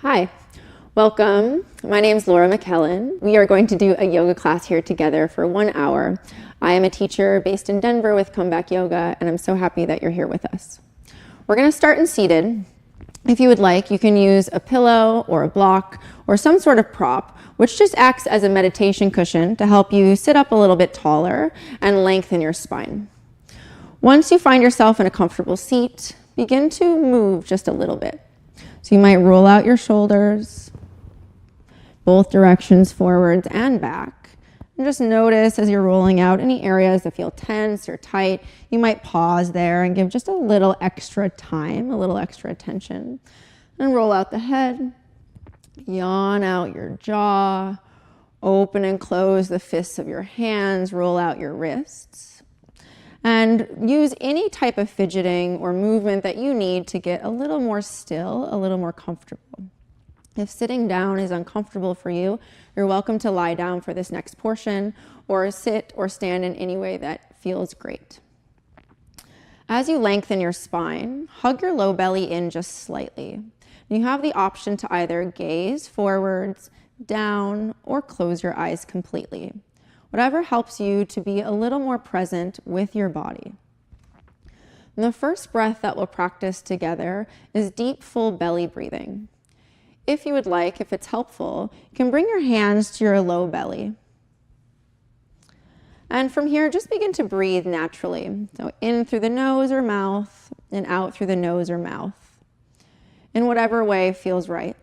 Hi, welcome. My name is Laura McKellen. We are going to do a yoga class here together for 1 hour. I am a teacher based in Denver with Comeback Yoga, and I'm so happy that you're here with us. We're going to start in seated. If you would like, you can use a pillow or a block or some sort of prop, which just acts as a meditation cushion to help you sit up a little bit taller and lengthen your spine. Once you find yourself in a comfortable seat, begin to move just a little bit. So you might roll out your shoulders, both directions, forwards and back. And just notice as you're rolling out any areas that feel tense or tight. You might pause there and give just a little extra time, a little extra attention. And roll out the head, yawn out your jaw, open and close the fists of your hands, roll out your wrists. And use any type of fidgeting or movement that you need to get a little more still, a little more comfortable. If sitting down is uncomfortable for you, you're welcome to lie down for this next portion or sit or stand in any way that feels great. As you lengthen your spine, hug your low belly in just slightly. You have the option to either gaze forwards, down, or close your eyes completely. Whatever helps you to be a little more present with your body. And the first breath that we'll practice together is deep, full belly breathing. If you would like, if it's helpful, you can bring your hands to your low belly. And from here, just begin to breathe naturally. So in through the nose or mouth, and out through the nose or mouth. In whatever way feels right.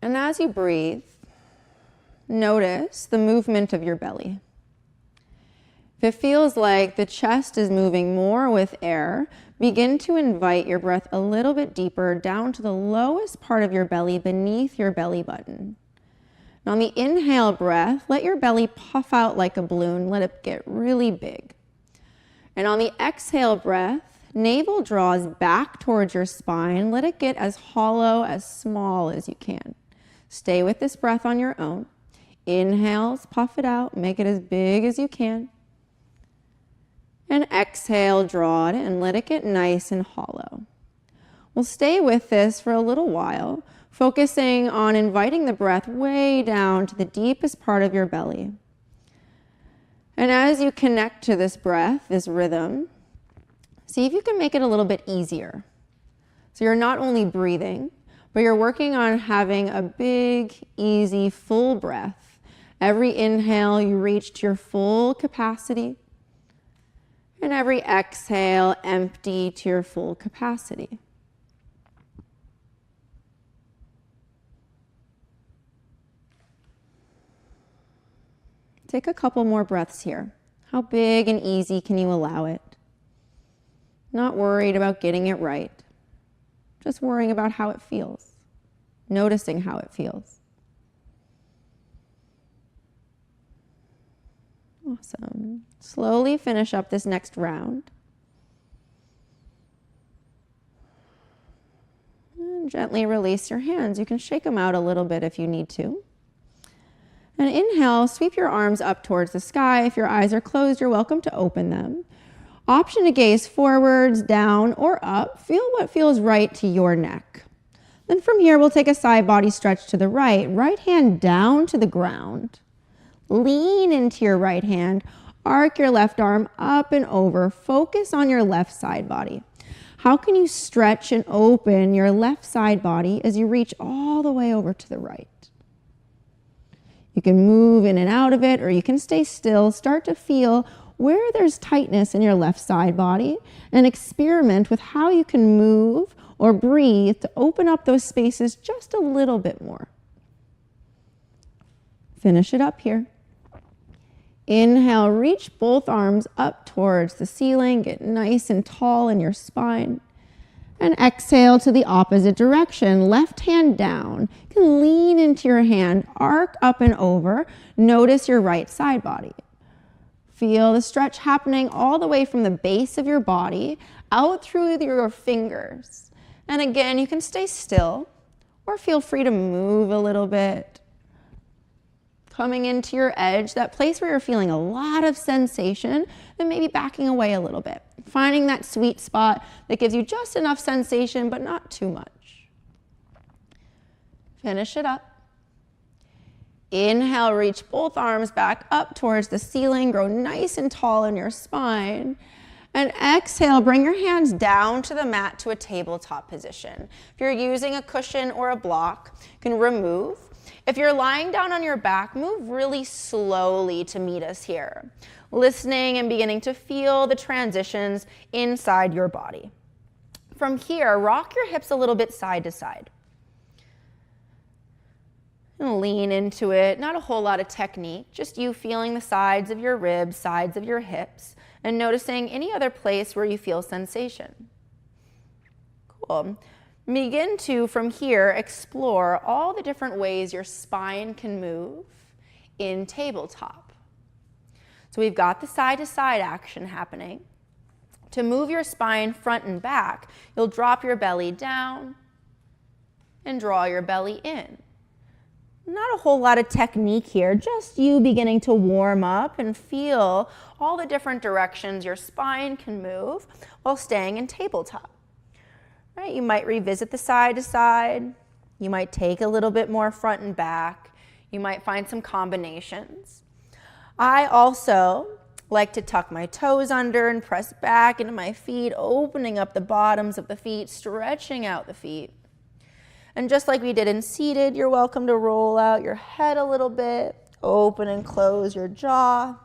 And as you breathe, notice the movement of your belly. If it feels like the chest is moving more with air, begin to invite your breath a little bit deeper down to the lowest part of your belly beneath your belly button. And on the inhale breath, let your belly puff out like a balloon. Let it get really big. And on the exhale breath, navel draws back towards your spine. Let it get as hollow, as small as you can. Stay with this breath on your own. Inhales, puff it out, make it as big as you can. And exhale, draw it and let it get nice and hollow. We'll stay with this for a little while, focusing on inviting the breath way down to the deepest part of your belly. And as you connect to this breath, this rhythm, see if you can make it a little bit easier. So you're not only breathing, but you're working on having a big, easy, full breath. Every inhale, you reach to your full capacity. And every exhale, empty to your full capacity. Take a couple more breaths here. How big and easy can you allow it? Not worried about getting it right. Just worrying about how it feels. Noticing how it feels. Awesome. Slowly finish up this next round. And gently release your hands. You can shake them out a little bit if you need to. And inhale, sweep your arms up towards the sky. If your eyes are closed, you're welcome to open them. Option to gaze forwards, down, or up. Feel what feels right to your neck. Then from here, we'll take a side body stretch to the right. Right hand down to the ground. Lean into your right hand, arc your left arm up and over, focus on your left side body. How can you stretch and open your left side body as you reach all the way over to the right? You can move in and out of it, or you can stay still, start to feel where there's tightness in your left side body, and experiment with how you can move or breathe to open up those spaces just a little bit more. Finish it up here. Inhale, reach both arms up towards the ceiling. Get nice and tall in your spine. And exhale to the opposite direction. Left hand down. You can lean into your hand, arc up and over. Notice your right side body. Feel the stretch happening all the way from the base of your body out through your fingers. And again, you can stay still or feel free to move a little bit. Coming into your edge, that place where you're feeling a lot of sensation, then maybe backing away a little bit. Finding that sweet spot that gives you just enough sensation, but not too much. Finish it up. Inhale, reach both arms back up towards the ceiling. Grow nice and tall in your spine. And exhale, bring your hands down to the mat to a tabletop position. If you're using a cushion or a block, you can remove. If you're lying down on your back, move really slowly to meet us here, listening and beginning to feel the transitions inside your body. From here, rock your hips a little bit side to side. And lean into it, not a whole lot of technique, just you feeling the sides of your ribs, sides of your hips, and noticing any other place where you feel sensation. Cool. Begin to, from here, explore all the different ways your spine can move in tabletop. So we've got the side-to-side action happening. To move your spine front and back, you'll drop your belly down and draw your belly in. Not a whole lot of technique here, just you beginning to warm up and feel all the different directions your spine can move while staying in tabletop. Right? You might revisit the side to side. You might take a little bit more front and back. You might find some combinations. I also like to tuck my toes under and press back into my feet, opening up the bottoms of the feet, stretching out the feet. And just like we did in seated, you're welcome to roll out your head a little bit, open and close your jaw,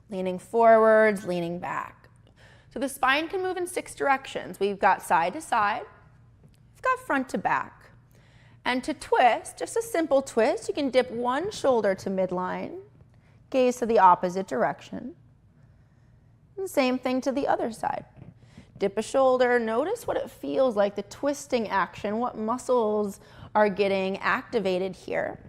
leaning forwards, leaning back. So the spine can move in 6 directions. We've got side to side, we've got front to back. And to twist, just a simple twist, you can dip one shoulder to midline, gaze to the opposite direction. And same thing to the other side. Dip a shoulder, notice what it feels like, the twisting action, what muscles are getting activated here.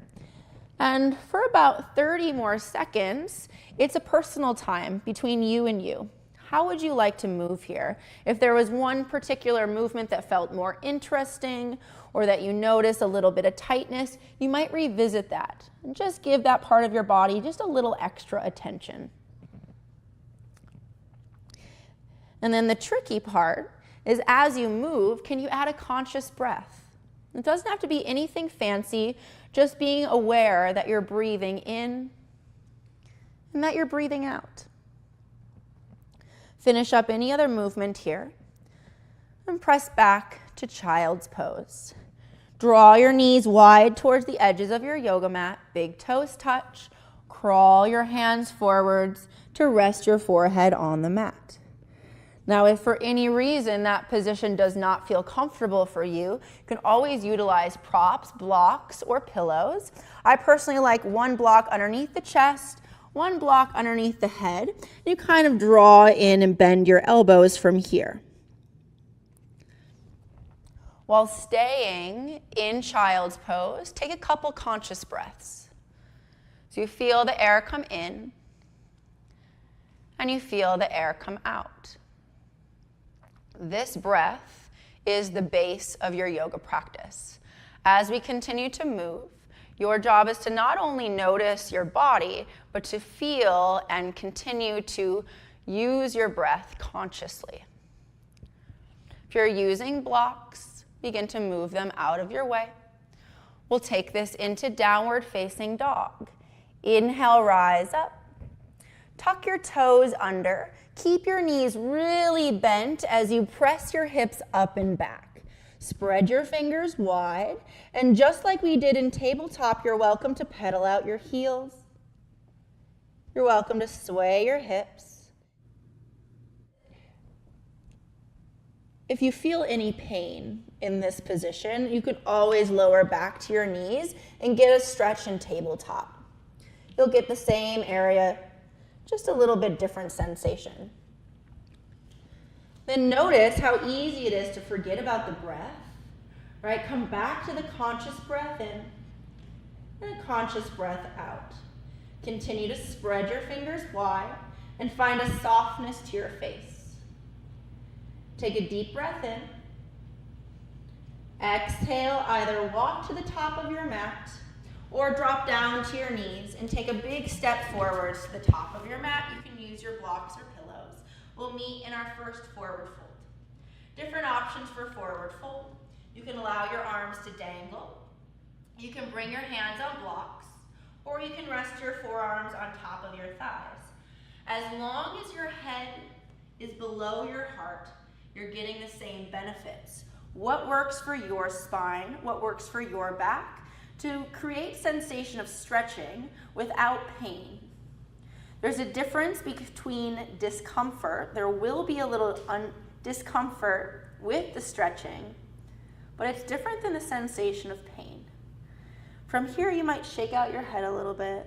And for about 30 more seconds, it's a personal time between you and you. How would you like to move here? If there was one particular movement that felt more interesting or that you notice a little bit of tightness, you might revisit that and just give that part of your body just a little extra attention. And then the tricky part is as you move, can you add a conscious breath? It doesn't have to be anything fancy, just being aware that you're breathing in and that you're breathing out. Finish up any other movement here and press back to child's pose. Draw your knees wide towards the edges of your yoga mat, big toes touch, crawl your hands forwards to rest your forehead on the mat. Now, if for any reason that position does not feel comfortable for you, you can always utilize props, blocks, or pillows. I personally like one block underneath the chest, one block underneath the head. You kind of draw in and bend your elbows from here. While staying in child's pose, take a couple conscious breaths. So you feel the air come in and you feel the air come out. This breath is the base of your yoga practice. As we continue to move, your job is to not only notice your body, but to feel and continue to use your breath consciously. If you're using blocks, begin to move them out of your way. We'll take this into downward facing dog. Inhale, rise up. Tuck your toes under. Keep your knees really bent as you press your hips up and back. Spread your fingers wide, and just like we did in tabletop, you're welcome to pedal out your heels. You're welcome to sway your hips. If you feel any pain in this position, you can always lower back to your knees and get a stretch in tabletop. You'll get the same area, just a little bit different sensation. Then notice how easy it is to forget about the breath, right? Come back to the conscious breath in and a conscious breath out. Continue to spread your fingers wide and find a softness to your face. Take a deep breath in. Exhale, either walk to the top of your mat or drop down to your knees and take a big step forwards to the top of your mat. You can use your blocks or pillows. We'll meet in our first forward fold. Different options for forward fold. You can allow your arms to dangle You can bring your hands on blocks, or you can rest your forearms on top of your thighs. As long as your head is below your heart, you're getting the same benefits. What works for your spine, what works for your back, to create sensation of stretching without pain. There's a difference between discomfort. There will be a little discomfort with the stretching, but it's different than the sensation of pain. From here, you might shake out your head a little bit,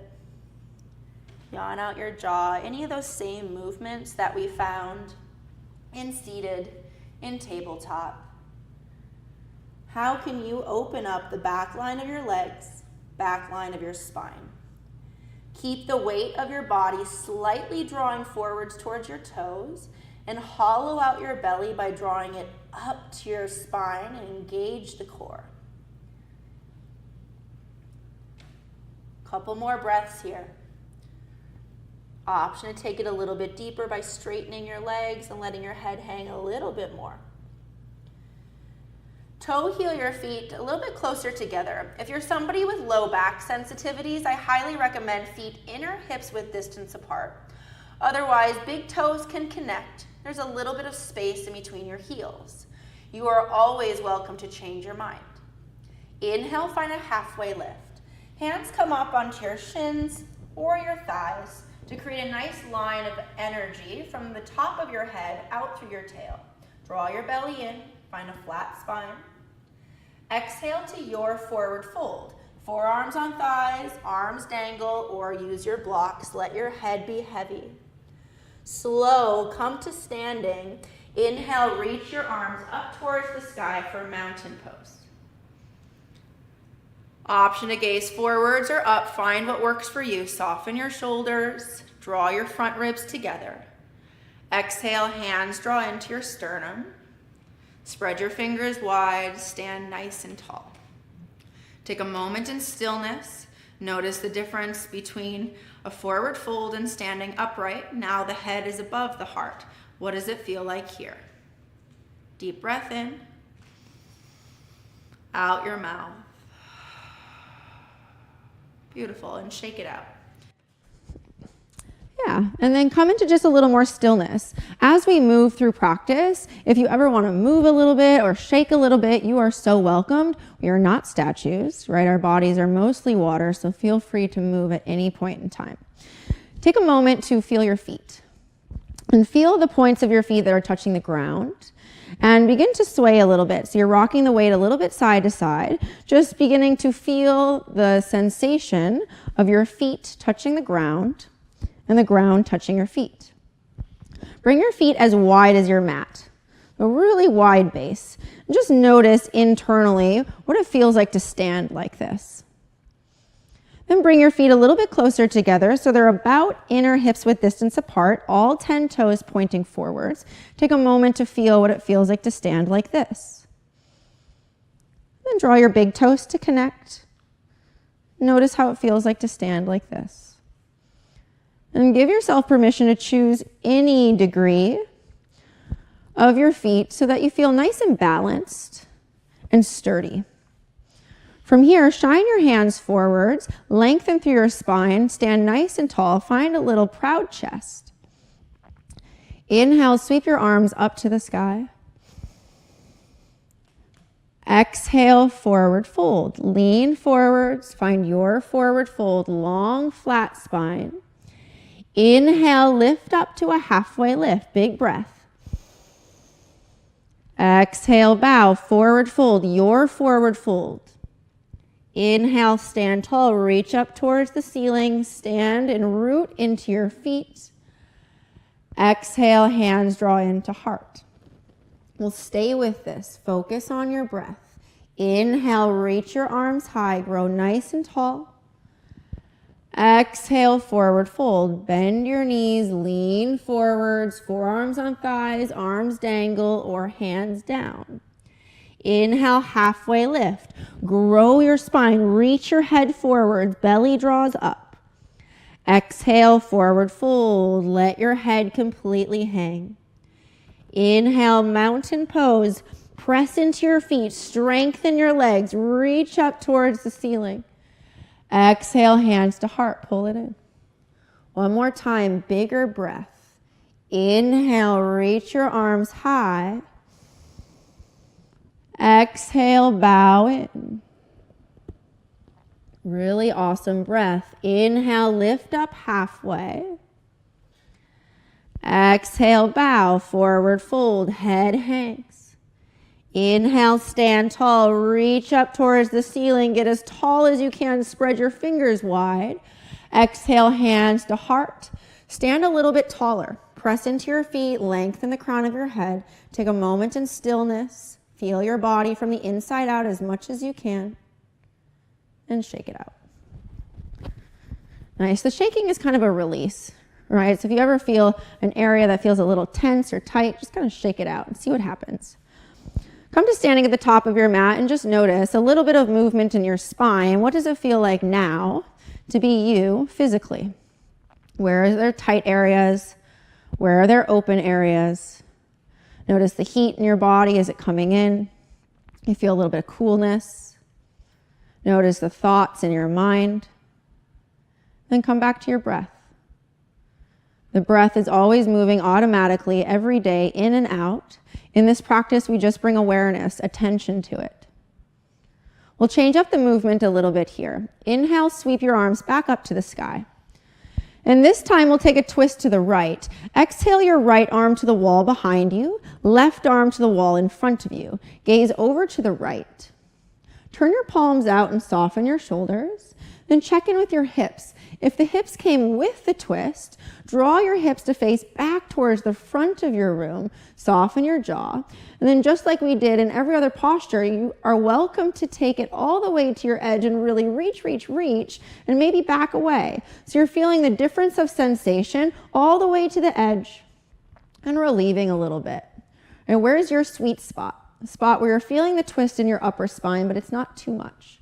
yawn out your jaw, any of those same movements that we found in seated, in tabletop. How can you open up the back line of your legs, back line of your spine? Keep the weight of your body slightly drawing forwards towards your toes, and hollow out your belly by drawing it up to your spine and engage the core. Couple more breaths here. Option to take it a little bit deeper by straightening your legs and letting your head hang a little bit more. Toe heel your feet a little bit closer together. If you're somebody with low back sensitivities, I highly recommend feet inner hips width distance apart. Otherwise, big toes can connect. There's a little bit of space in between your heels. You are always welcome to change your mind. Inhale, find a halfway lift. Hands come up onto your shins or your thighs to create a nice line of energy from the top of your head out through your tail. Draw your belly in, find a flat spine. Exhale to your forward fold. Forearms on thighs, arms dangle, or use your blocks. Let your head be heavy. Slow, come to standing. Inhale, reach your arms up towards the sky for mountain pose. Option to gaze forwards or up. Find what works for you. Soften your shoulders. Draw your front ribs together. Exhale, hands draw into your sternum. Spread your fingers wide. Stand nice and tall. Take a moment in stillness. Notice the difference between a forward fold and standing upright. Now the head is above the heart. What does it feel like here? Deep breath in. Out your mouth. Beautiful, and shake it out. Yeah, and then come into just a little more stillness. As we move through practice, if you ever want to move a little bit or shake a little bit, you are so welcomed. We are not statues, right? Our bodies are mostly water, so feel free to move at any point in time. Take a moment to feel your feet. And feel the points of your feet that are touching the ground. And begin to sway a little bit. So you're rocking the weight a little bit side to side, just beginning to feel the sensation of your feet touching the ground and the ground touching your feet. Bring your feet as wide as your mat, a really wide base. Just notice internally what it feels like to stand like this. Then bring your feet a little bit closer together so they're about inner hips width distance apart, all 10 toes pointing forwards. Take a moment to feel what it feels like to stand like this. Then draw your big toes to connect. Notice how it feels like to stand like this. And give yourself permission to choose any degree of your feet so that you feel nice and balanced and sturdy. From here, shine your hands forwards, lengthen through your spine, stand nice and tall, find a little proud chest. Inhale, sweep your arms up to the sky. Exhale, forward fold. Lean forwards, find your forward fold, long, flat spine. Inhale, lift up to a halfway lift, big breath. Exhale, bow, forward fold, your forward fold. Inhale, stand tall, reach up towards the ceiling, stand and root into your feet. Exhale, hands draw into heart. We'll stay with this. Focus on your breath. Inhale, reach your arms high, grow nice and tall. Exhale, forward fold. Bend your knees, lean forwards, forearms on thighs, arms dangle or hands down. Inhale, halfway lift. Grow your spine, reach your head forward, belly draws up. Exhale, forward fold. Let your head completely hang. Inhale, mountain pose. Press into your feet, strengthen your legs, reach up towards the ceiling. Exhale, hands to heart, pull it in. One more time, bigger breath. Inhale, reach your arms high. Exhale, bow in. Really awesome breath. Inhale, lift up halfway. Exhale, bow, forward fold, head hangs. Inhale, stand tall, reach up towards the ceiling, get as tall as you can, spread your fingers wide. Exhale, hands to heart. Stand a little bit taller. Press into your feet, lengthen the crown of your head. Take a moment in stillness. Feel your body from the inside out as much as you can. And shake it out. Nice. The shaking is kind of a release, right? So if you ever feel an area that feels a little tense or tight, just kind of shake it out and see what happens. Come to standing at the top of your mat and just notice a little bit of movement in your spine. What does it feel like now to be you physically? Where are there tight areas? Where are there open areas? Notice the heat in your body. Is it coming in? You feel a little bit of coolness. Notice the thoughts in your mind. Then come back to your breath. The breath is always moving automatically every day, in and out. In this practice, we just bring awareness, attention to it. We'll change up the movement a little bit here. Inhale, sweep your arms back up to the sky. And this time we'll take a twist to the right. Exhale your right arm to the wall behind you, left arm to the wall in front of you. Gaze over to the right. Turn your palms out and soften your shoulders. Then check in with your hips. If the hips came with the twist, draw your hips to face back towards the front of your room. Soften your jaw. And then just like we did in every other posture, you are welcome to take it all the way to your edge and really reach, and maybe back away. So you're feeling the difference of sensation all the way to the edge and relieving a little bit. And where's your sweet spot? A spot where you're feeling the twist in your upper spine, but it's not too much.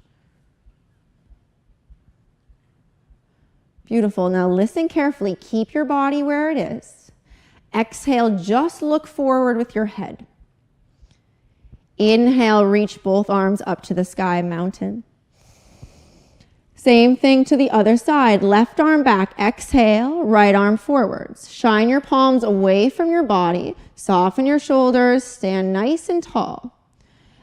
Beautiful. Now listen carefully. Keep your body where it is. Exhale, just look forward with your head. Inhale, reach both arms up to the sky, mountain. Same thing to the other side. Left arm back. Exhale, right arm forwards. Shine your palms away from your body. Soften your shoulders. Stand nice and tall.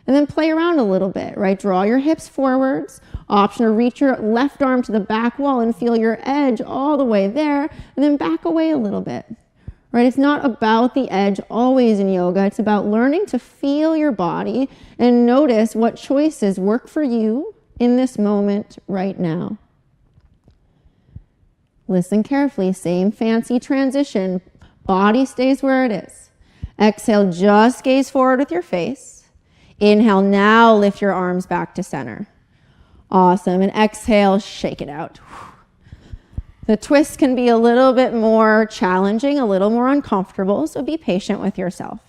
And then play around a little bit, right? Draw your hips forwards. Option to reach your left arm to the back wall and feel your edge all the way there. And then back away a little bit, right? It's not about the edge always in yoga. It's about learning to feel your body and notice what choices work for you in this moment right now. Listen carefully. Same fancy transition. Body stays where it is. Exhale, just gaze forward with your face. Inhale, now lift your arms back to center. Awesome. And exhale, shake it out. The twist can be a little bit more challenging, a little more uncomfortable, so be patient with yourself.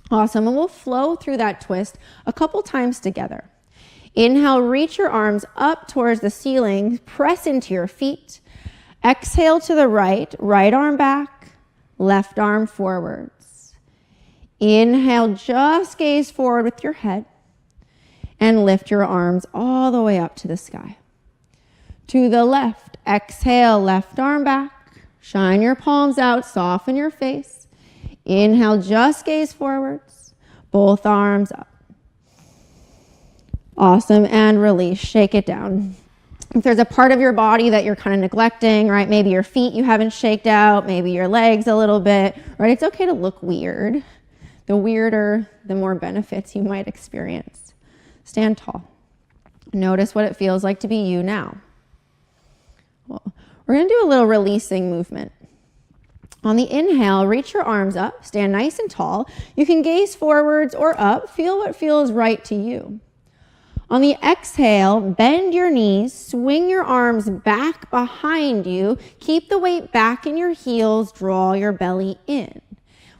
Awesome. And we'll flow through that twist a couple times together. Inhale, reach your arms up towards the ceiling, press into your feet. Exhale to the right, right arm back, left arm forwards. Inhale, just gaze forward with your head and lift your arms all the way up to the sky. To the left, exhale, left arm back, shine your palms out, soften your face. Inhale, just gaze forwards, both arms up. Awesome, and release, shake it down. If there's a part of your body that you're kind of neglecting, right? Maybe your feet you haven't shaked out, maybe your legs a little bit, right? It's okay to look weird. The weirder, the more benefits you might experience. Stand tall. Notice what it feels like to be you now. Well, we're going to do a little releasing movement. On the inhale, reach your arms up, stand nice and tall. You can gaze forwards or up, feel what feels right to you. On the exhale, bend your knees, swing your arms back behind you, keep the weight back in your heels, draw your belly in.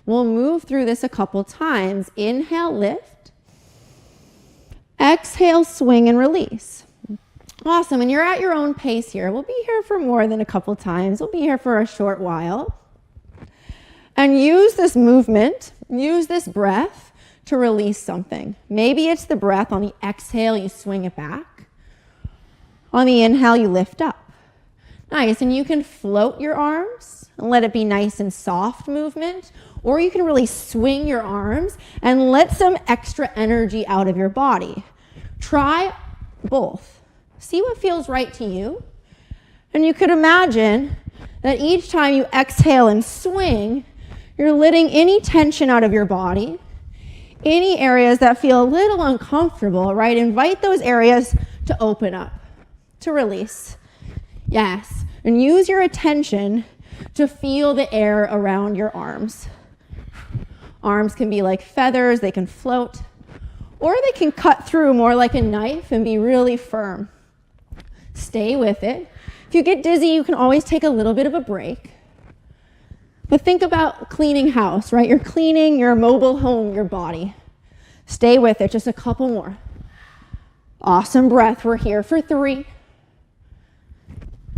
We'll move through this a couple times. Inhale, lift. Exhale, swing and release. Awesome, and you're at your own pace here. We'll be here for more than a couple times. We'll be here for a short while. And use this movement, use this breath to release something. Maybe it's the breath. On the exhale, you swing it back. On the inhale, you lift up. Nice, and you can float your arms and let it be nice and soft movement, or you can really swing your arms and let some extra energy out of your body. Try both. See what feels right to you. And you could imagine that each time you exhale and swing, you're letting any tension out of your body, any areas that feel a little uncomfortable, right? Invite those areas to open up, to release. Yes, and use your attention to feel the air around your arms. Arms can be like feathers, they can float, or they can cut through more like a knife and be really firm. Stay with it. If you get dizzy, you can always take a little bit of a break. But think about cleaning house, right? You're cleaning your mobile home, your body. Stay with it, just a couple more. Awesome breath. We're here for 3.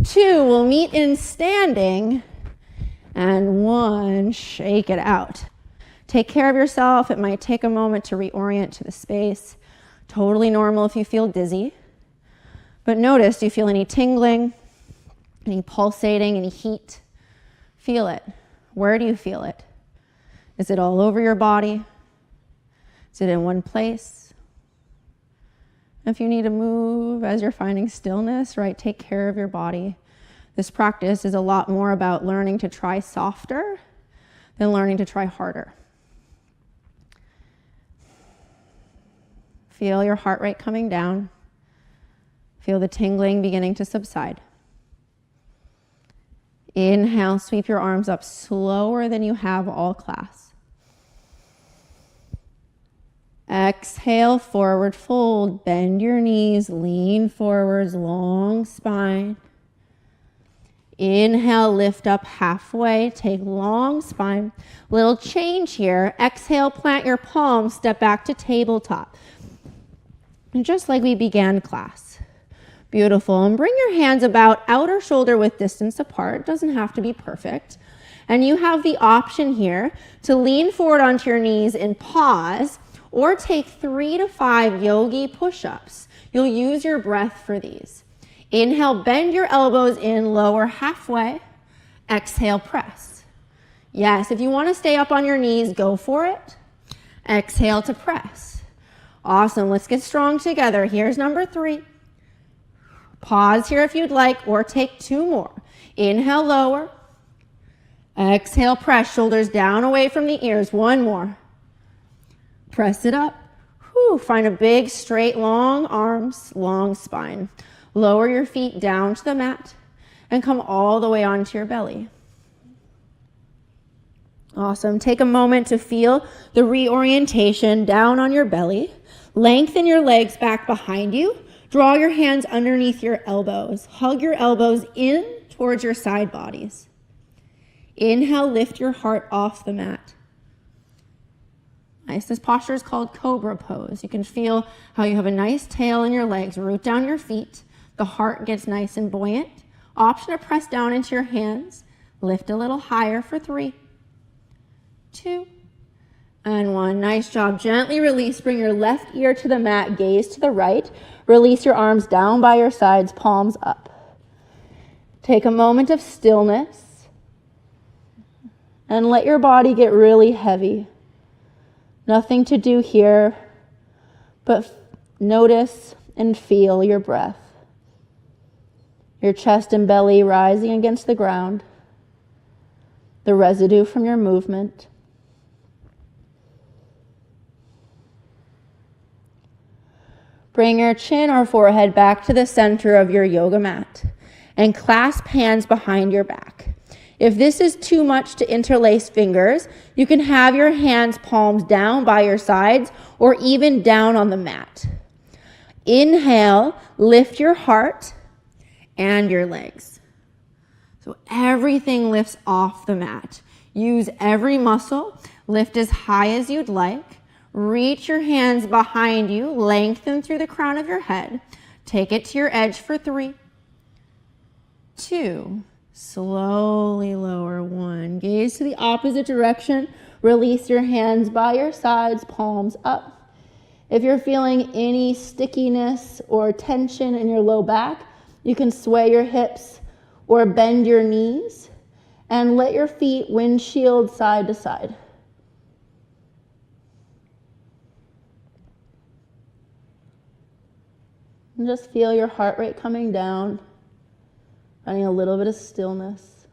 2, we'll meet in standing. And 1, shake it out. Take care of yourself. It might take a moment to reorient to the space. Totally normal if you feel dizzy. But notice, do you feel any tingling, any pulsating, any heat? Feel it. Where do you feel it? Is it all over your body? Is it in one place? If you need to move as you're finding stillness, right, take care of your body. This practice is a lot more about learning to try softer than learning to try harder. Feel your heart rate coming down. Feel the tingling beginning to subside. Inhale, sweep your arms up slower than you have all class. Exhale, forward fold, bend your knees, lean forwards, long spine. Inhale, lift up halfway, take long spine. Little change here. Exhale, plant your palms, step back to tabletop. And just like we began class. Beautiful. And bring your hands about outer shoulder width distance apart. Doesn't have to be perfect. And you have the option here to lean forward onto your knees and pause, or take 3 to 5 yogi push-ups. You'll use your breath for these. Inhale, bend your elbows in, lower halfway. Exhale, press. Yes, if you want to stay up on your knees, go for it. Exhale to press. Awesome, let's get strong together. Here's number 3. Pause here if you'd like, or take 2 more. Inhale, lower. Exhale, press, shoulders down away from the ears. 1 more. Press it up. Whew. Find a big, straight, long arms, long spine. Lower your feet down to the mat and come all the way onto your belly. Awesome. Take a moment to feel the reorientation down on your belly. Lengthen your legs back behind you. Draw your hands underneath your elbows. Hug your elbows in towards your side bodies. Inhale, lift your heart off the mat. Nice. This posture is called Cobra Pose. You can feel how you have a nice tail in your legs. Root down your feet. The heart gets nice and buoyant. Option to press down into your hands. Lift a little higher for 3, 2, and 1. Nice job. Gently release. Bring your left ear to the mat. Gaze to the right. Release your arms down by your sides, palms up. Take a moment of stillness and let your body get really heavy. Nothing to do here, but notice and feel your breath. Your chest and belly rising against the ground. The residue from your movement. Bring your chin or forehead back to the center of your yoga mat and clasp hands behind your back. If this is too much to interlace fingers, you can have your hands palms down by your sides or even down on the mat. Inhale, lift your heart and your legs. So everything lifts off the mat. Use every muscle. Lift as high as you'd like. Reach your hands behind you. Lengthen through the crown of your head. Take it to your edge for 3, 2, slowly lower. 1. Gaze to the opposite direction. Release your hands by your sides, palms up. If you're feeling any stickiness or tension in your low back, you can sway your hips or bend your knees and let your feet windshield side to side. And just feel your heart rate coming down, finding a little bit of stillness.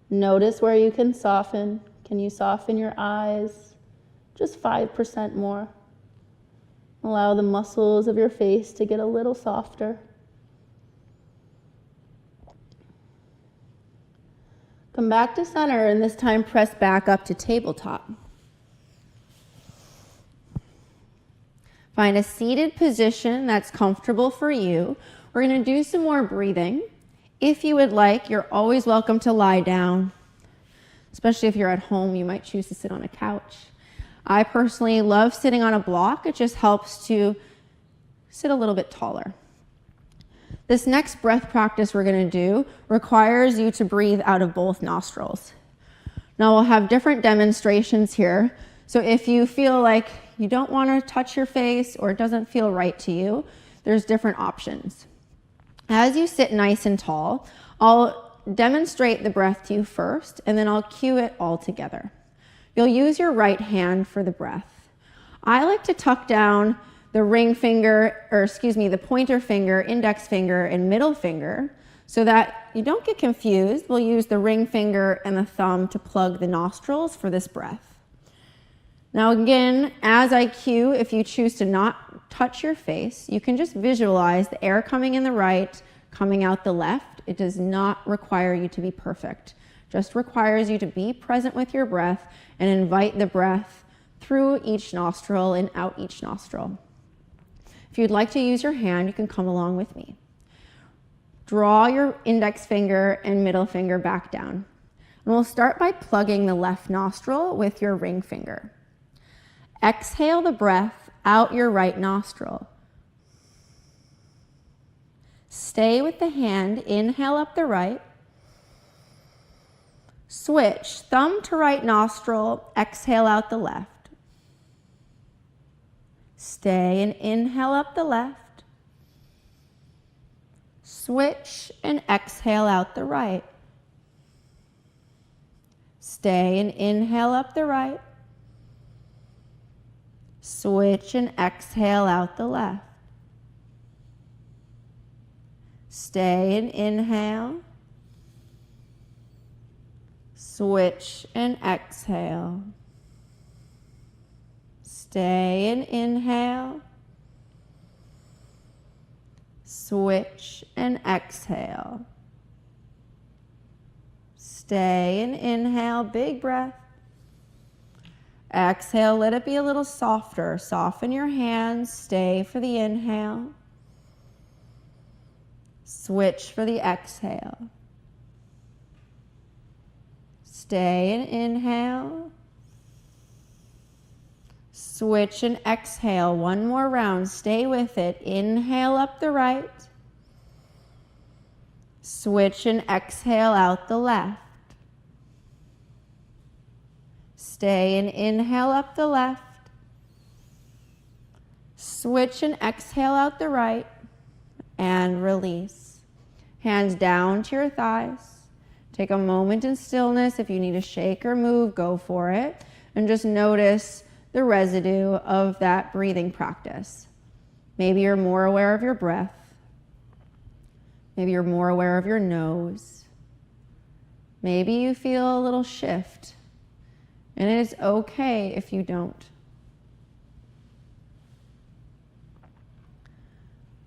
Notice where you can soften. Can you soften your eyes? Just 5% more. Allow the muscles of your face to get a little softer. Come back to center, and this time press back up to tabletop. Find a seated position that's comfortable for you. We're going to do some more breathing. If you would like, you're always welcome to lie down. Especially if you're at home, you might choose to sit on a couch. I personally love sitting on a block. It just helps to sit a little bit taller. This next breath practice we're going to do requires you to breathe out of both nostrils. Now we'll have different demonstrations here. So if you feel like you don't want to touch your face or it doesn't feel right to you, there's different options. As you sit nice and tall, I'll demonstrate the breath to you first, and then I'll cue it all together. You'll use your right hand for the breath. I like to tuck down the the pointer finger, index finger, and middle finger so that you don't get confused. We'll use the ring finger and the thumb to plug the nostrils for this breath. Now again, as I cue, if you choose to not touch your face, you can just visualize the air coming in the right, coming out the left. It does not require you to be perfect. Just requires you to be present with your breath and invite the breath through each nostril and out each nostril. If you'd like to use your hand, you can come along with me. Draw your index finger and middle finger back down. And we'll start by plugging the left nostril with your ring finger. Exhale the breath out your right nostril. Stay with the hand, inhale up the right. Switch, thumb to right nostril, exhale out the left. Stay and inhale up the left. Switch and exhale out the right. Stay and inhale up the right. Switch and exhale out the left. Stay and inhale. Switch and exhale. Stay and inhale. Switch and exhale. Stay and inhale, big breath. Exhale, let it be a little softer. Soften your hands, stay for the inhale. Switch for the exhale. Stay and inhale. Switch and exhale. One more round. Stay with it. Inhale up the right. Switch and exhale out the left. Stay and inhale up the left. Switch and exhale out the right. And release. Hands down to your thighs. Take a moment in stillness. If you need to shake or move, go for it. And just notice the residue of that breathing practice. Maybe you're more aware of your breath. Maybe you're more aware of your nose. Maybe you feel a little shift. And it is okay if you don't.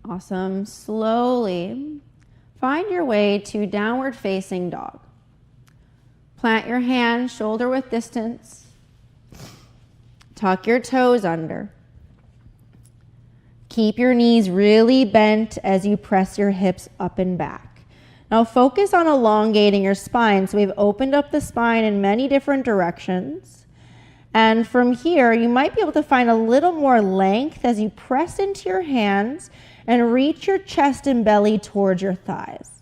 Awesome. Slowly find your way to downward facing dog. Plant your hands shoulder width distance. Tuck your toes under. Keep your knees really bent as you press your hips up and back. Now focus on elongating your spine. So we've opened up the spine in many different directions. And from here, you might be able to find a little more length as you press into your hands and reach your chest and belly towards your thighs.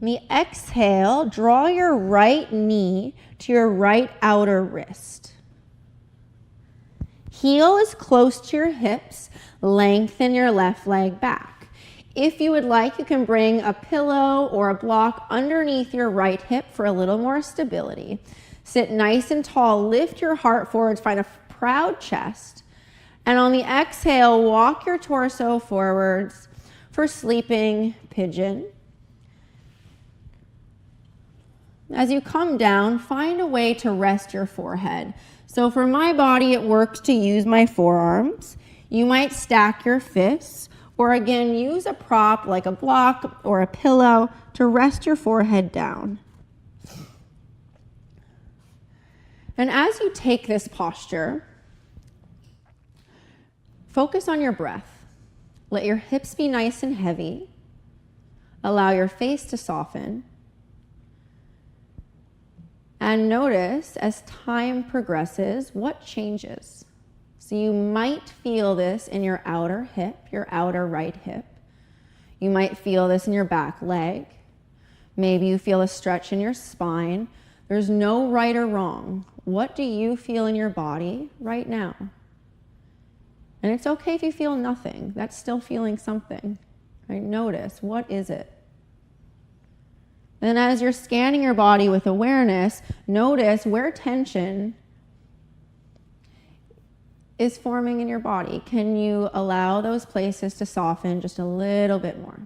On the exhale, draw your right knee to your right outer wrist. Heel is close to your hips. Lengthen your left leg back. If you would like, you can bring a pillow or a block underneath your right hip for a little more stability. Sit nice and tall. Lift your heart forwards. Find a proud chest. And on the exhale, walk your torso forwards for sleeping pigeon. As you come down, find a way to rest your forehead. So for my body, it works to use my forearms. You might stack your fists, or again, use a prop like a block or a pillow to rest your forehead down. And as you take this posture, focus on your breath. Let your hips be nice and heavy. Allow your face to soften. And notice as time progresses, what changes. So you might feel this in your outer hip, your outer right hip. You might feel this in your back leg. Maybe you feel a stretch in your spine. There's no right or wrong. What do you feel in your body right now? And it's okay if you feel nothing. That's still feeling something. Right? Notice, what is it? Then as you're scanning your body with awareness, notice where tension is forming in your body. Can you allow those places to soften just a little bit more?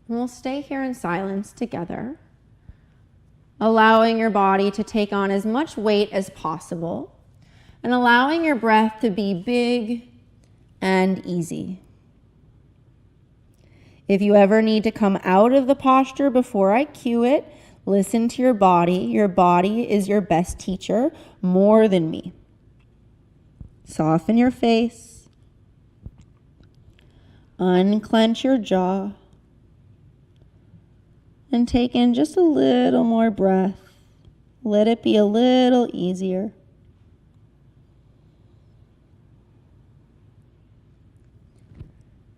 And we'll stay here in silence together, allowing your body to take on as much weight as possible and allowing your breath to be big and easy. If you ever need to come out of the posture before I cue it, listen to your body. Your body is your best teacher, more than me. Soften your face. Unclench your jaw. And take in just a little more breath. Let it be a little easier.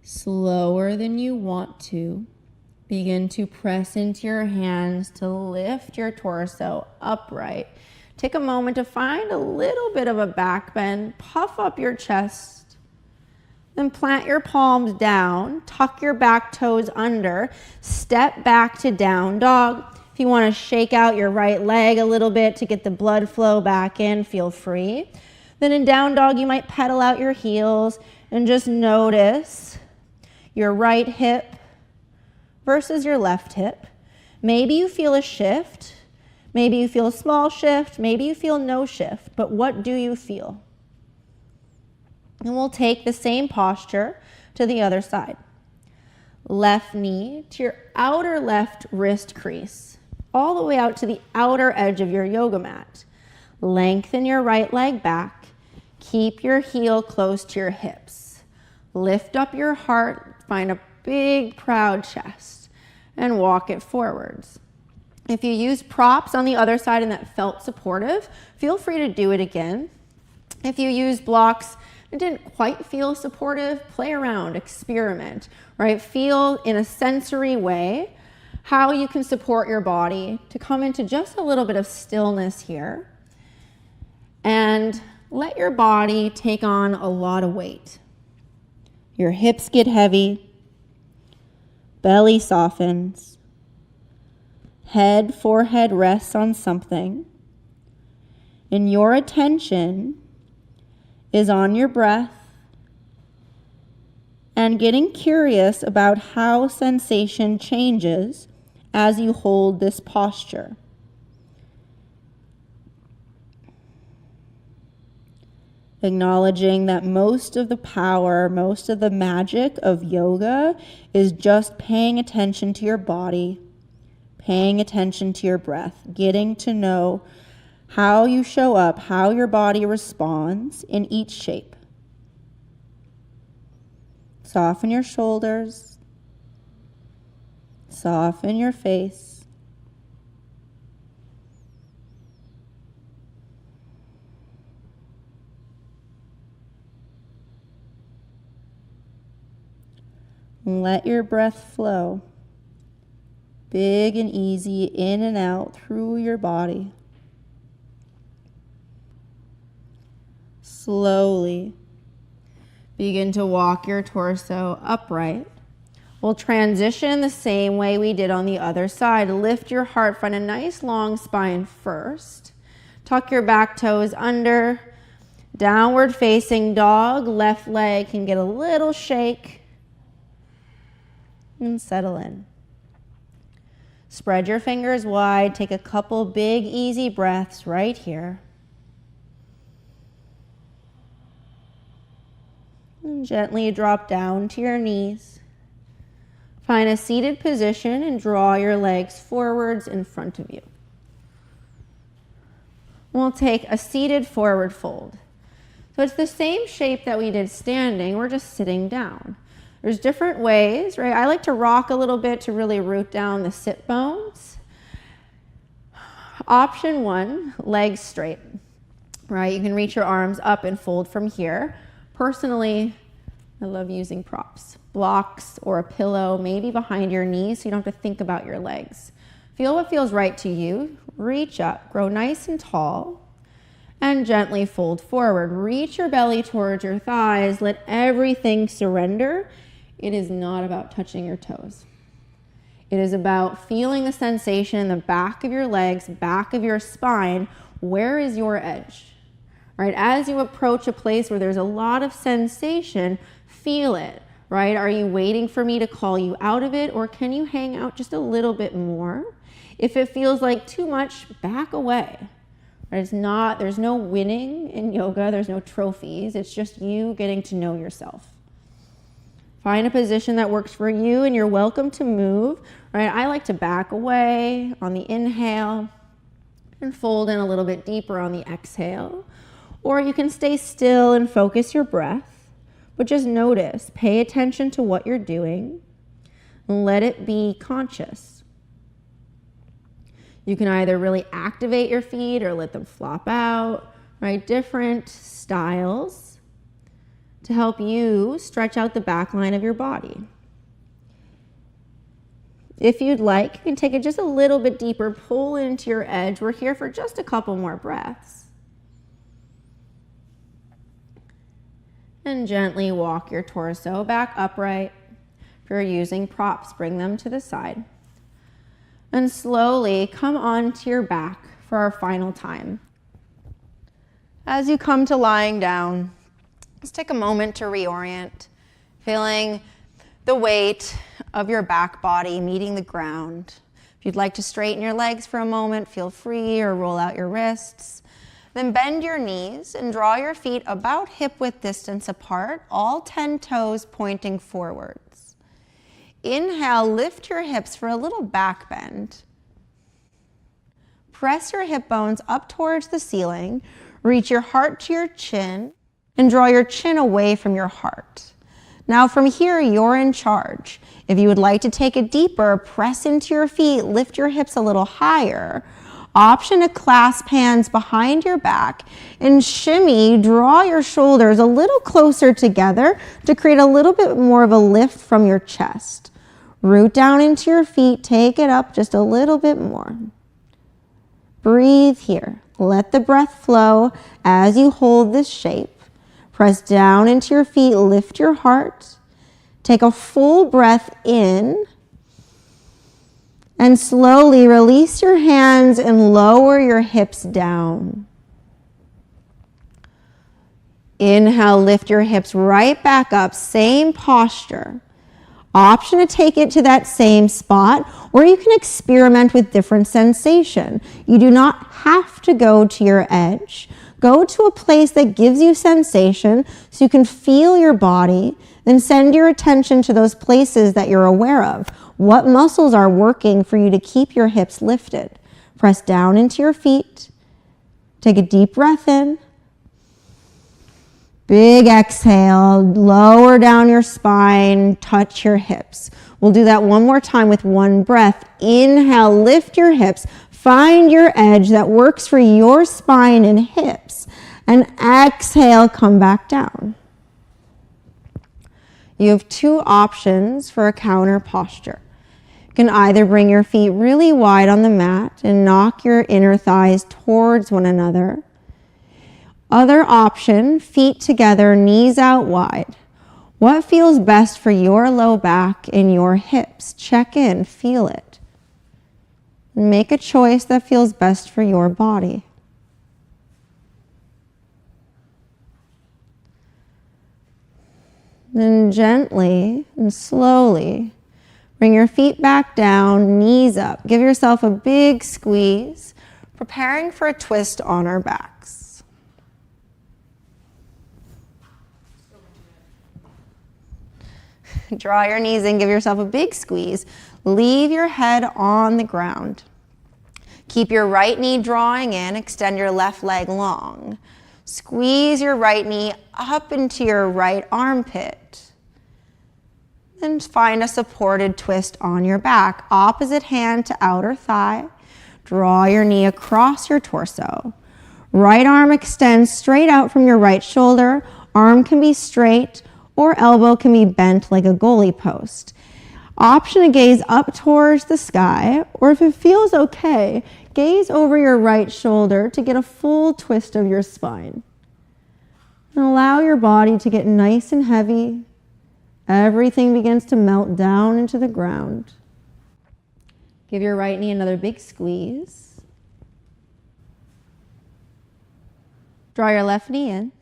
Slower than you want to, begin to press into your hands to lift your torso upright. Take a moment to find a little bit of a back bend, puff up your chest, then plant your palms down, tuck your back toes under, step back to down dog. If you want to shake out your right leg a little bit to get the blood flow back in, feel free. Then in down dog, you might pedal out your heels and just notice your right hip versus your left hip. Maybe you feel a shift. Maybe you feel a small shift. Maybe you feel no shift. But what do you feel? And we'll take the same posture to the other side. Left knee to your outer left wrist crease, all the way out to the outer edge of your yoga mat. Lengthen your right leg back. Keep your heel close to your hips. Lift up your heart. Find a big, proud chest and walk it forwards. If you use props on the other side and that felt supportive, feel free to do it again. If you use blocks and didn't quite feel supportive, play around, experiment, right? Feel in a sensory way how you can support your body to come into just a little bit of stillness here and let your body take on a lot of weight. Your hips get heavy, belly softens, forehead rests on something, and your attention is on your breath and getting curious about how sensation changes as you hold this posture. Acknowledging that most of the power, most of the magic of yoga is just paying attention to your body, paying attention to your breath, getting to know how you show up, how your body responds in each shape. Soften your shoulders, soften your face. Let your breath flow. Big and easy, in and out through your body. Slowly begin to walk your torso upright. We'll transition the same way we did on the other side. Lift your heart, find a nice long spine first. Tuck your back toes under. Downward facing dog. Left leg can get a little shake. And settle in. Spread your fingers wide. Take a couple big, easy breaths right here. And gently drop down to your knees. Find a seated position and draw your legs forwards in front of you. We'll take a seated forward fold. So it's the same shape that we did standing, we're just sitting down. There's different ways, right? I like to rock a little bit to really root down the sit bones. Option 1, legs straight, right? You can reach your arms up and fold from here. Personally, I love using props, blocks or a pillow, maybe behind your knees so you don't have to think about your legs. Feel what feels right to you. Reach up, grow nice and tall, and gently fold forward. Reach your belly towards your thighs. Let everything surrender. It is not about touching your toes. It is about feeling the sensation in the back of your legs, back of your spine. Where is your edge? Right? As you approach a place where there's a lot of sensation, feel it, right? Are you waiting for me to call you out of it, or can you hang out just a little bit more? If it feels like too much, back away. Right? There's no winning in yoga, there's no trophies, it's just you getting to know yourself. Find a position that works for you and you're welcome to move, right? I like to back away on the inhale and fold in a little bit deeper on the exhale. Or you can stay still and focus your breath, but just notice, pay attention to what you're doing, and let it be conscious. You can either really activate your feet or let them flop out, right? Different styles to help you stretch out the back line of your body. If you'd like, you can take it just a little bit deeper, pull into your edge. We're here for just a couple more breaths. And gently walk your torso back upright. If you're using props, bring them to the side. And slowly come onto your back for our final time. As you come to lying down, let's take a moment to reorient, feeling the weight of your back body meeting the ground. If you'd like to straighten your legs for a moment, feel free, or roll out your wrists. Then bend your knees and draw your feet about hip-width distance apart, all 10 toes pointing forwards. Inhale, lift your hips for a little back bend. Press your hip bones up towards the ceiling, reach your heart to your chin, and draw your chin away from your heart. Now from here, you're in charge. If you would like to take it deeper, press into your feet, lift your hips a little higher. Option to clasp hands behind your back and shimmy, draw your shoulders a little closer together to create a little bit more of a lift from your chest. Root down into your feet, take it up just a little bit more. Breathe here. Let the breath flow as you hold this shape. Press down into your feet, lift your heart. Take a full breath in. And slowly release your hands and lower your hips down. Inhale, lift your hips right back up, same posture. Option to take it to that same spot, or you can experiment with different sensation. You do not have to go to your edge. Go to a place that gives you sensation so you can feel your body, then send your attention to those places that you're aware of. What muscles are working for you to keep your hips lifted? Press down into your feet. Take a deep breath in. Big exhale, lower down your spine, touch your hips. We'll do that one more time with one breath. Inhale, lift your hips. Find your edge that works for your spine and hips. And exhale, come back down. You have two options for a counter posture. You can either bring your feet really wide on the mat and knock your inner thighs towards one another. Other option, feet together, knees out wide. What feels best for your low back and your hips? Check in, feel it. Make a choice that feels best for your body. Then gently and slowly bring your feet back down, knees up. Give yourself a big squeeze, preparing for a twist on our backs. Draw your knees in, give yourself a big squeeze. Leave your head on the ground. Keep your right knee drawing in, extend your left leg long. Squeeze your right knee up into your right armpit. Then find a supported twist on your back. Opposite hand to outer thigh. Draw your knee across your torso. Right arm extends straight out from your right shoulder. Arm can be straight or elbow can be bent like a goalie post. Option to gaze up towards the sky, or if it feels okay, gaze over your right shoulder to get a full twist of your spine. And allow your body to get nice and heavy. Everything begins to melt down into the ground. Give your right knee another big squeeze. Draw your left knee in.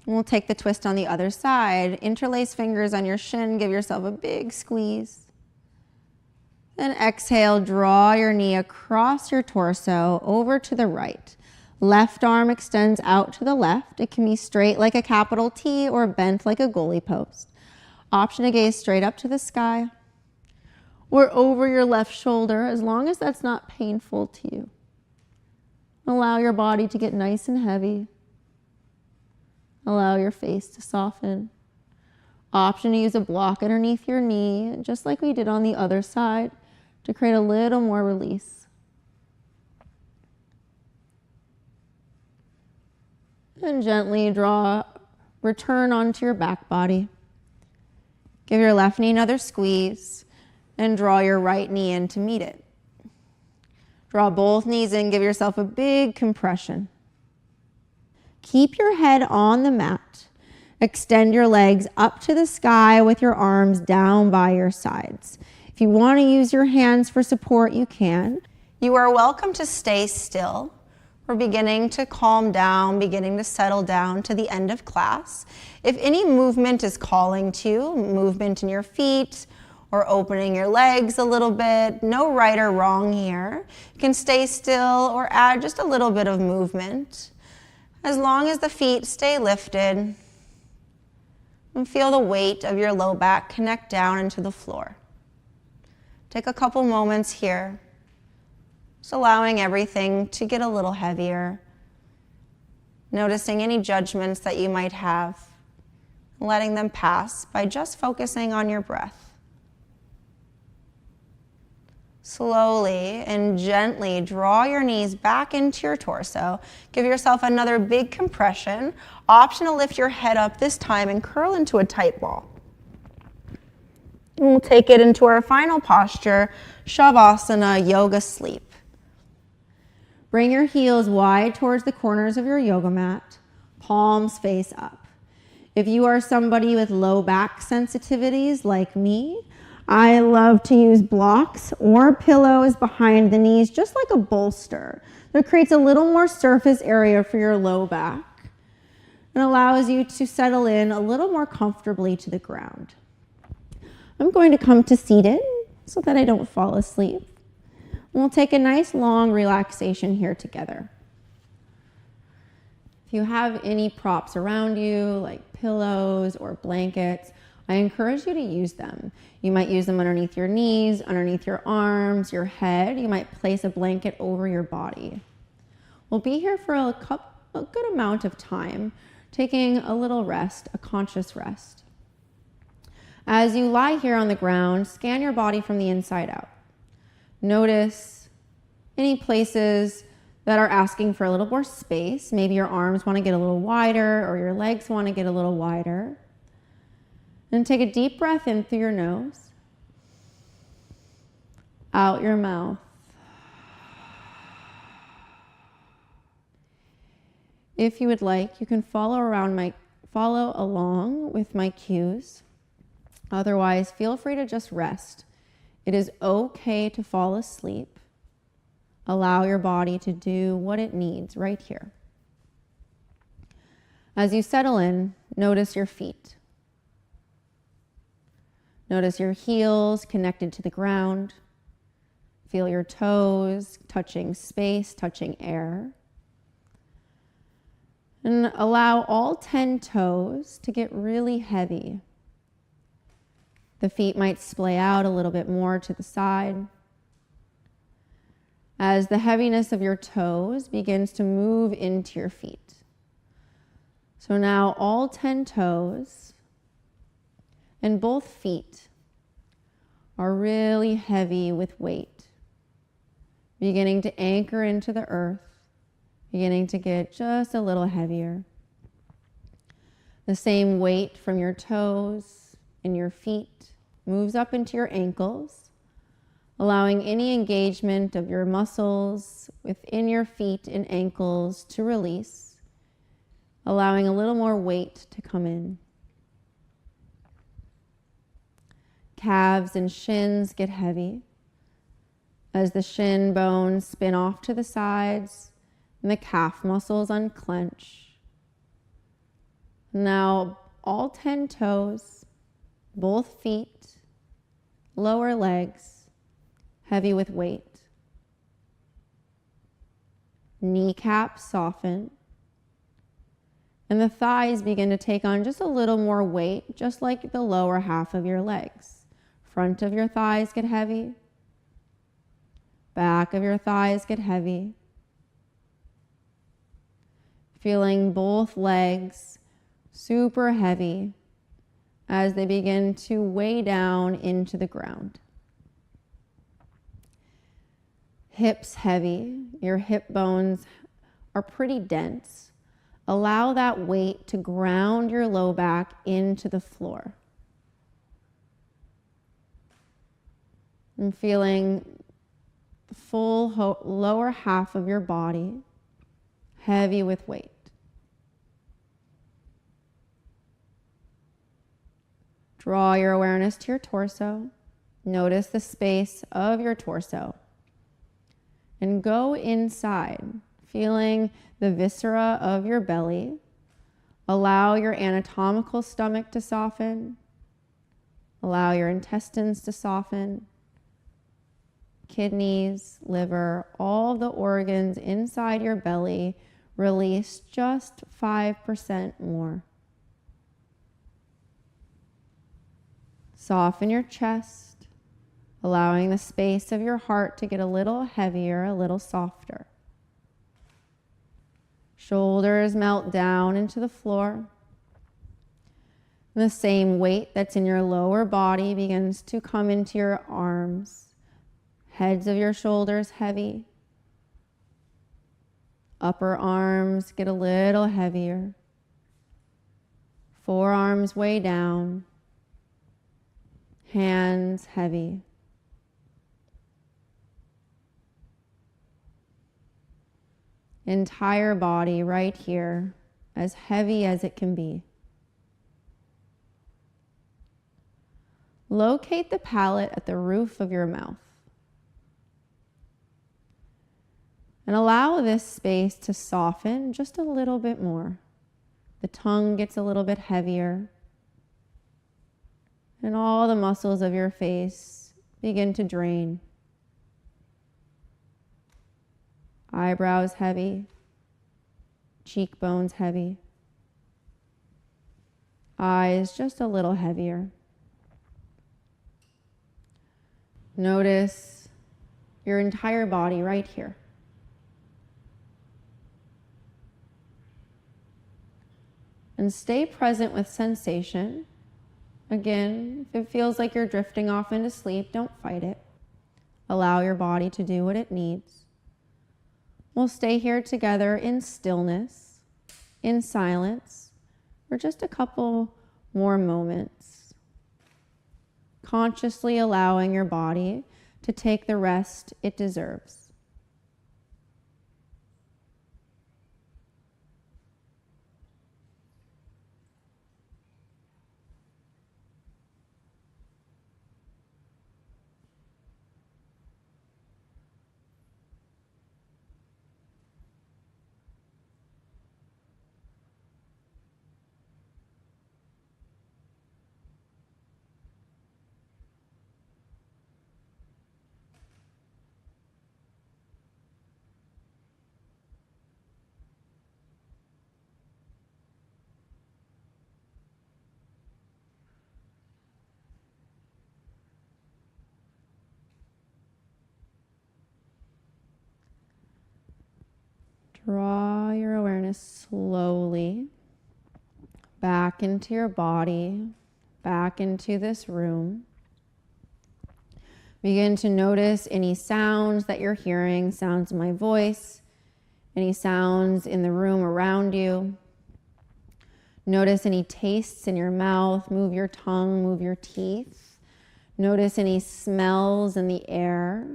And we'll take the twist on the other side. Interlace fingers on your shin. Give yourself a big squeeze. Then exhale, draw your knee across your torso over to the right. Left arm extends out to the left. It can be straight like a capital T or bent like a goalie post. Option to gaze straight up to the sky or over your left shoulder, as long as that's not painful to you. Allow your body to get nice and heavy. Allow your face to soften. Option to use a block underneath your knee, just like we did on the other side, to create a little more release. And gently return onto your back body. Give your left knee another squeeze and draw your right knee in to meet it. Draw both knees in, give yourself a big compression. Keep your head on the mat. Extend your legs up to the sky with your arms down by your sides. If you want to use your hands for support, you can. You are welcome to stay still. We're beginning to calm down, beginning to settle down to the end of class. If any movement is calling to you, movement in your feet or opening your legs a little bit, no right or wrong here. You can stay still or add just a little bit of movement. As long as the feet stay lifted and feel the weight of your low back connect down into the floor. Take a couple moments here, just allowing everything to get a little heavier, noticing any judgments that you might have, letting them pass by just focusing on your breath. Slowly and gently draw your knees back into your torso. Give yourself another big compression. Option to lift your head up this time and curl into a tight ball. And we'll take it into our final posture, Shavasana, yoga sleep. Bring your heels wide towards the corners of your yoga mat, palms face up. If you are somebody with low back sensitivities like me, I love to use blocks or pillows behind the knees, just like a bolster. That creates a little more surface area for your low back and allows you to settle in a little more comfortably to the ground. I'm going to come to seated so that I don't fall asleep. And we'll take a nice long relaxation here together. If you have any props around you, like pillows or blankets, I encourage you to use them. You might use them underneath your knees, underneath your arms, your head. You might place a blanket over your body. We'll be here for a good amount of time, taking a little rest, a conscious rest. As you lie here on the ground, scan your body from the inside out. Notice any places that are asking for a little more space. Maybe your arms want to get a little wider or your legs want to get a little wider. And take a deep breath in through your nose. out your mouth. If you would like, you can follow along with my cues. Otherwise, feel free to just rest. It is okay to fall asleep. Allow your body to do what it needs right here. As you settle in, notice your feet. Notice your heels connected to the ground. Feel your toes touching space, touching air. And allow all 10 toes to get really heavy. The feet might splay out a little bit more to the side. As the heaviness of your toes begins to move into your feet. So now all 10 toes and both feet are really heavy with weight, beginning to anchor into the earth, beginning to get just a little heavier. The same weight from your toes and your feet moves up into your ankles, allowing any engagement of your muscles within your feet and ankles to release, allowing a little more weight to come in. Calves and shins get heavy as the shin bones spin off to the sides and the calf muscles unclench. Now all 10 toes, both feet, lower legs, heavy with weight. Kneecaps soften. And the thighs begin to take on just a little more weight, just like the lower half of your legs. Front of your thighs get heavy. Back of your thighs get heavy. Feeling both legs super heavy as they begin to weigh down into the ground. Hips heavy. Your hip bones are pretty dense. Allow that weight to ground your low back into the floor. And feeling the full lower half of your body heavy with weight. Draw your awareness to your torso. Notice the space of your torso. And go inside, feeling the viscera of your belly. Allow your anatomical stomach to soften. Allow your intestines to soften. Kidneys, liver, all the organs inside your belly release just 5% more. Soften your chest, allowing the space of your heart to get a little heavier, a little softer. Shoulders melt down into the floor. The same weight that's in your lower body begins to come into your arms. Heads of your shoulders heavy. Upper arms get a little heavier. Forearms way down. Hands heavy. Entire body right here, as heavy as it can be. Locate the palate at the roof of your mouth. And allow this space to soften just a little bit more. The tongue gets a little bit heavier. And all the muscles of your face begin to drain. Eyebrows heavy. Cheekbones heavy. Eyes just a little heavier. Notice your entire body right here. And stay present with sensation. Again, if it feels like you're drifting off into sleep, don't fight it. Allow your body to do what it needs. We'll stay here together in stillness, in silence, for just a couple more moments. Consciously allowing your body to take the rest it deserves. Draw your awareness slowly back into your body, back into this room. Begin to notice any sounds that you're hearing, sounds of my voice, any sounds in the room around you. Notice any tastes in your mouth, move your tongue, move your teeth. Notice any smells in the air.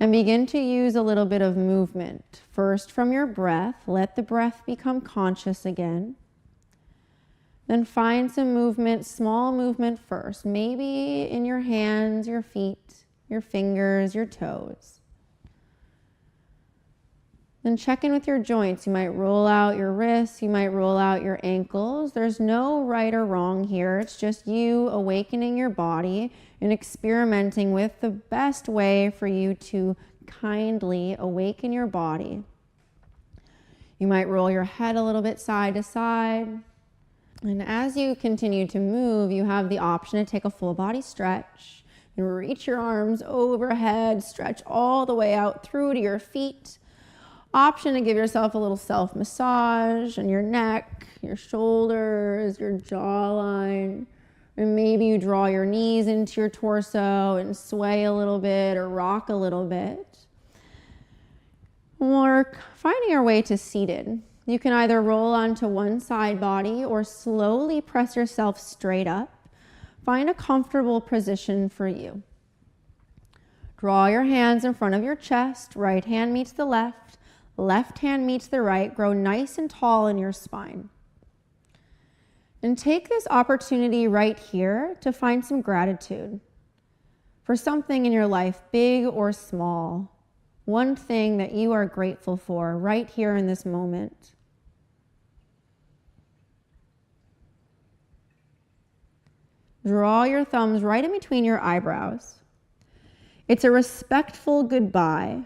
And begin to use a little bit of movement. First from your breath, let the breath become conscious again. Then find some movement, small movement first, maybe in your hands, your feet, your fingers, your toes. Then check in with your joints. You might roll out your wrists, you might roll out your ankles. There's no right or wrong here. It's just you awakening your body and experimenting with the best way for you to kindly awaken your body. You might roll your head a little bit side to side. And as you continue to move, you have the option to take a full body stretch and reach your arms overhead, stretch all the way out through to your feet. Option to give yourself a little self massage on your neck, your shoulders, your jawline. And maybe you draw your knees into your torso and sway a little bit or rock a little bit. Or finding your way to seated. You can either roll onto one side body or slowly press yourself straight up. Find a comfortable position for you. Draw your hands in front of your chest. Right hand meets the left. Left hand meets the right. Grow nice and tall in your spine. And take this opportunity right here to find some gratitude for something in your life, big or small. One thing that you are grateful for right here in this moment. Draw your thumbs right in between your eyebrows. It's a respectful goodbye.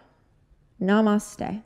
Namaste.